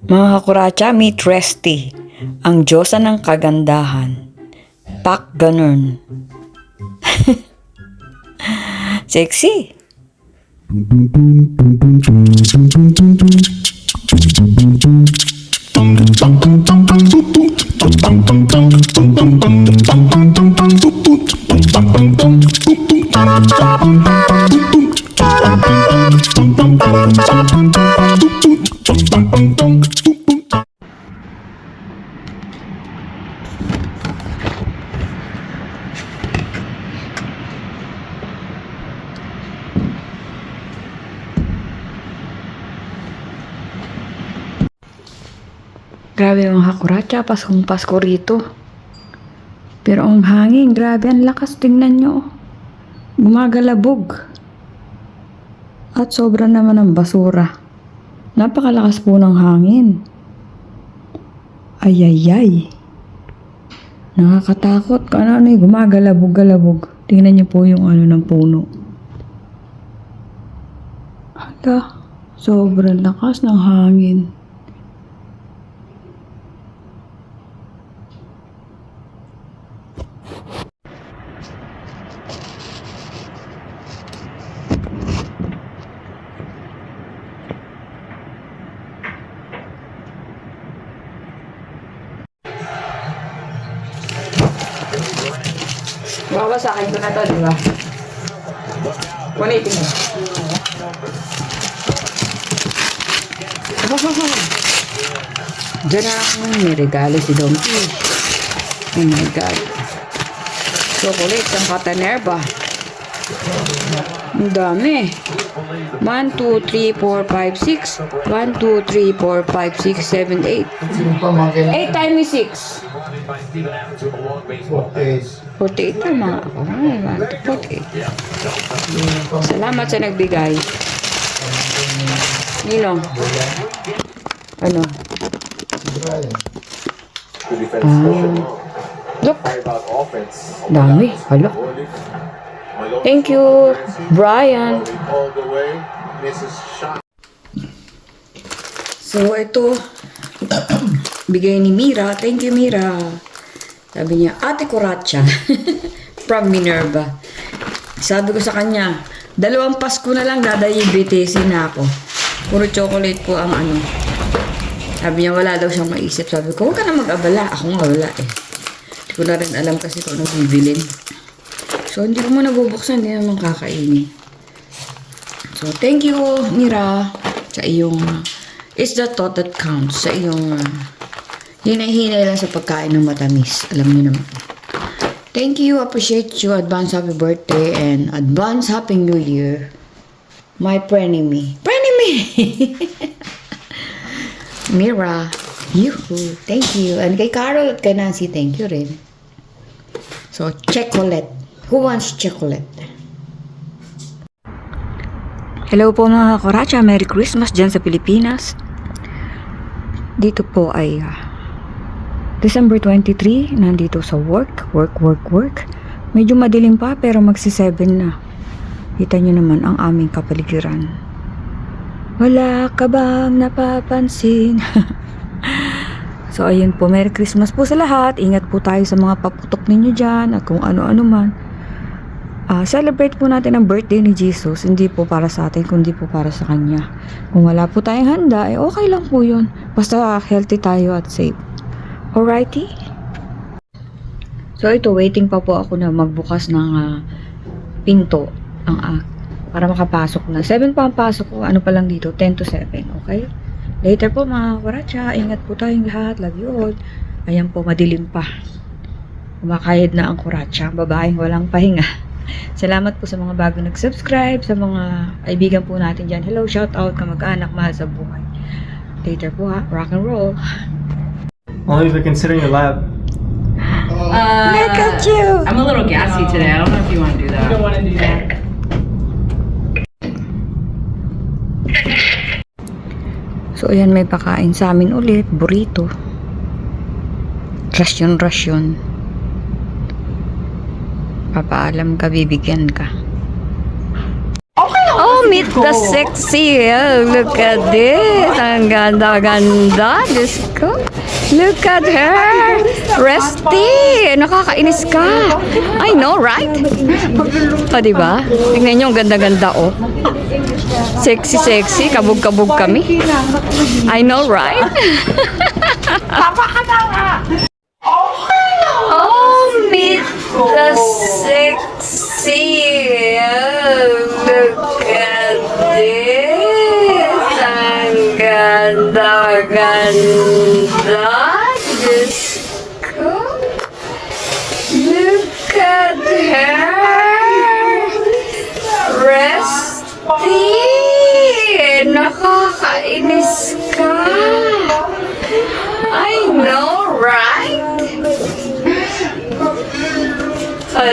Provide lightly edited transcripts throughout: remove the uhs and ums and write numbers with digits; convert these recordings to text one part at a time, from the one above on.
Mga kakuracha, meet Resty, ang diyosa ng kagandahan. Pak ganun. Sexy. Grabe mga kakuracha, Paskong Pasko rito. Pero ang hangin, grabe, ang lakas, tingnan nyo. Gumagalabog. At sobra naman ang basura. Napakalakas po ng hangin. Ayayay. Nakakatakot. Ano gumagalabog-galabog. Tingnan nyo po yung ng puno. Hala, sobrang lakas ng hangin. Babasakin ko na to, di ba? 180 mo. Diyan ang may regalo si Donkey. Oh my God. Chocolate ang Katanerba. Ang dami. 1, 2, 3, 4, 5, 6. 1, 2, 3, 4, 5, 6, 7, 8. 8 times 6. 48 na mga ako. Ay, 1, 2, 48. Salamat sa nagbigay. Nino? Ano? Look. Dami. Hala. Thank you, Brian. So, ito. Bigay ni Mira. Thank you, Mira. Sabi niya, Ate Kuracha. From Minerva. Sabi ko sa kanya, 2 Pasko na lang dadayibetesin na ako. Puro chocolate po ang Sabi niya, wala daw siyang maisip. Sabi ko, huwag ka na mag-abala. Ako nga wala eh. Hindi ko na rin alam kasi kung ano bibilin. So, hindi ko muna bubuksan. Hindi naman kakainin. So, thank you, Mira. Sa iyong, it's the thought that counts. Sa iyong, hinay-hinay lang sa pagkain ng matamis. Alam niyo naman. Thank you. Appreciate you. Advance happy birthday and advance happy new year. My frenemy. Frenemy! Mira. Yuhu. Thank you. And kay Carol at kay Nancy, thank you rin. So, chocolate. Who wants chocolate? Hello po mga Kuracha. Merry Christmas dyan sa Pilipinas. Dito po ay December 23. Nandito sa work. Medyo madilim pa pero magsi-7 na. Kita nyo naman ang aming kapaligiran. Wala ka bang napapansin? So ayun po, Merry Christmas po sa lahat. Ingat po tayo sa mga paputok ninyo dyan at kung ano-ano man. Celebrate po natin ang birthday ni Jesus. Hindi po para sa atin, kundi po para sa Kanya. Kung wala po tayong handa, okay lang po yun. Basta healthy tayo at safe. Alrighty? So ito, waiting pa po ako na magbukas ng pinto para makapasok na. 7 pa ang pasok ko. Ano pa lang dito? 10 to 7. Okay? Later po mga Kuracha. Ingat po tayong lahat. Love you all. Ayan po, madilim pa. Kumakayad na ang Kuracha. Babaeng walang pahinga. Salamat po sa mga bago nag-subscribe. Sa mga kaibigan po natin dyan. Hello, shout out, kamag-anak, mahal sa buhay. Later po ha. Rock and roll. Only if you're considering your lab. Look at you! I'm a little gassy today. I don't know if you want to do that. I don't want to do that. So, ayan, may pakain sa amin ulit. Burrito. Rasyon. Papaalam ka, bibigyan ka. Okay. Oh meet the sexy. Oh, look at this. Ang ganda-ganda. Diyos ko. Look at her. Resty. Nakakainis ka. I know, right? O, diba? Tingnan nyo, ang ganda-ganda, oh. Sexy. Kabog-kabog kami. I know, right? Oh, meet the sexy. Oh, look at this. Ang ganda-ganda. Diyos ko. Look at her. Resty. Nakakainis ka. I know, right?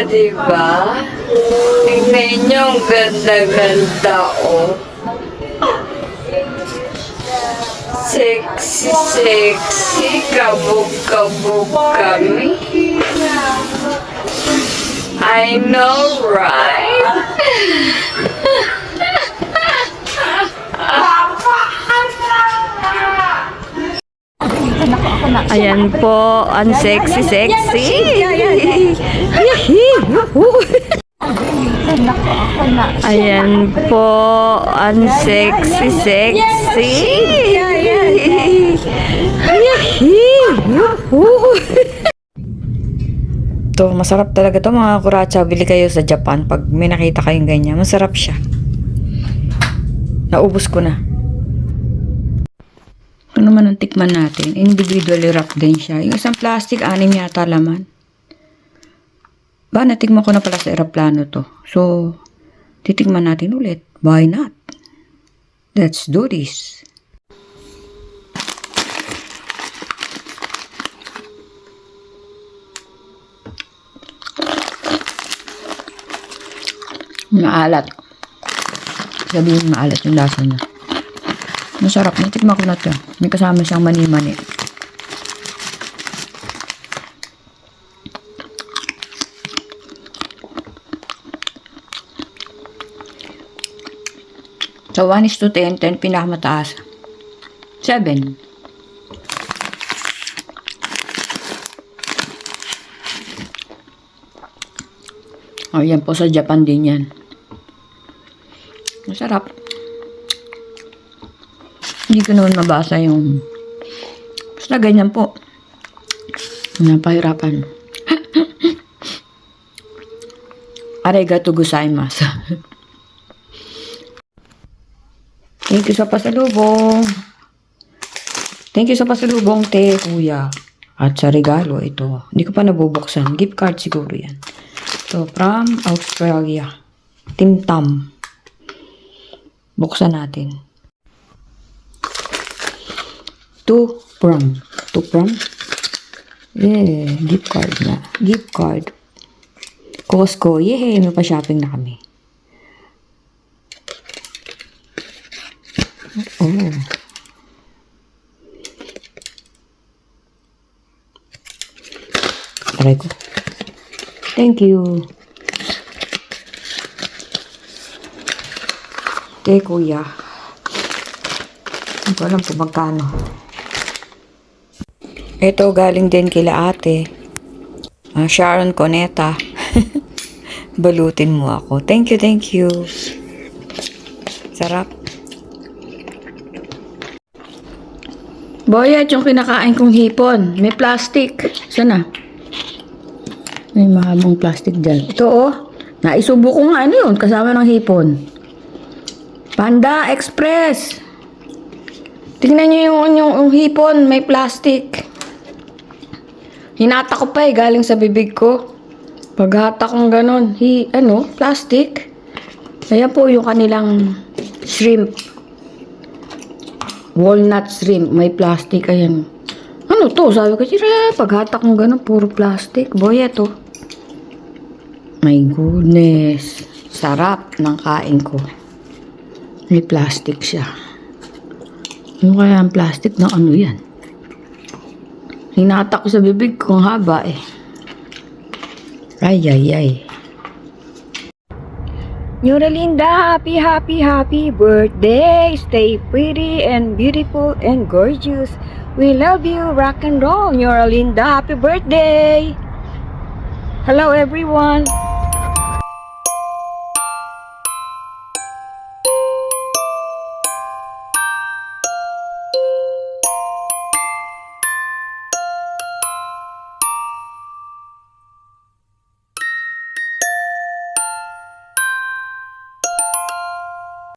Diba? Tignan nyo, ang ganda-ganda, oh. Sexy, kabog-kabog kami. I know, right? Ayan po, ang sexy. Ayan po, ang sexy. To, masarap talaga to mga kuracha. Bili kayo sa Japan pag may nakita kayong ganyan. Masarap siya. Naubos ko na. Ano naman ang tikman natin? Individually wrapped din siya. Yung isang plastic, 6 yata laman. Natikman ko na pala sa aeroplano to. So, titikman natin ulit. Why not? Let's do this. Maalat. Sabihin maalat yung lasa niya. Masarap. Natikman ko na ito. May kasama siyang mani-mani. So, 1:10, 10 pinakamataas. 7. Oh, yan po sa Japan din yan. Masarap. Hindi ko naman mabasa yung basta ganyan po. Napahirapan. Arigato gozaimasu. Thank you sa pasalubong. Thank you sa pasalubong, te, kuya. At sa regalo, ito. Hindi ko pa nabubuksan. Gift card siguro yan. So, from Australia. Tim Tam. Buksan natin. To from. Yeah, gift card na. Gift card. Costco. Yehey, may pa-shopping na kami. Oh. Try ko. Thank you. Kuya. Hindi ko alam po magkano. Ito galing din kila ate. Sharon Coneta. Balutin mo ako. Thank you. Sarap. Boyet, yung kinakain kong hipon. May plastic. Sana? May mahabang plastic dyan. Ito oh. Naisubo ko nga ano yun. Kasama ng hipon. Panda Express. Tingnan nyo yung hipon. May plastic. Hinata ko pa galing sa bibig ko. Paghata kong ganon. Plastic. Ayan po yung kanilang shrimp. Walnut shrimp. May plastic. Ayan. Ano to? Sabi ko, paghata kong ganon. Puro plastic. Boy, ito. My goodness. Sarap ng kain ko. May plastic siya. Ano kaya ang plastic na ano yan? Hinata ko sa bibig ko. Ang haba eh. Ay. Noralinda, happy, happy, happy birthday. Stay pretty and beautiful and gorgeous. We love you, rock and roll. Noralinda, happy birthday. Hello everyone.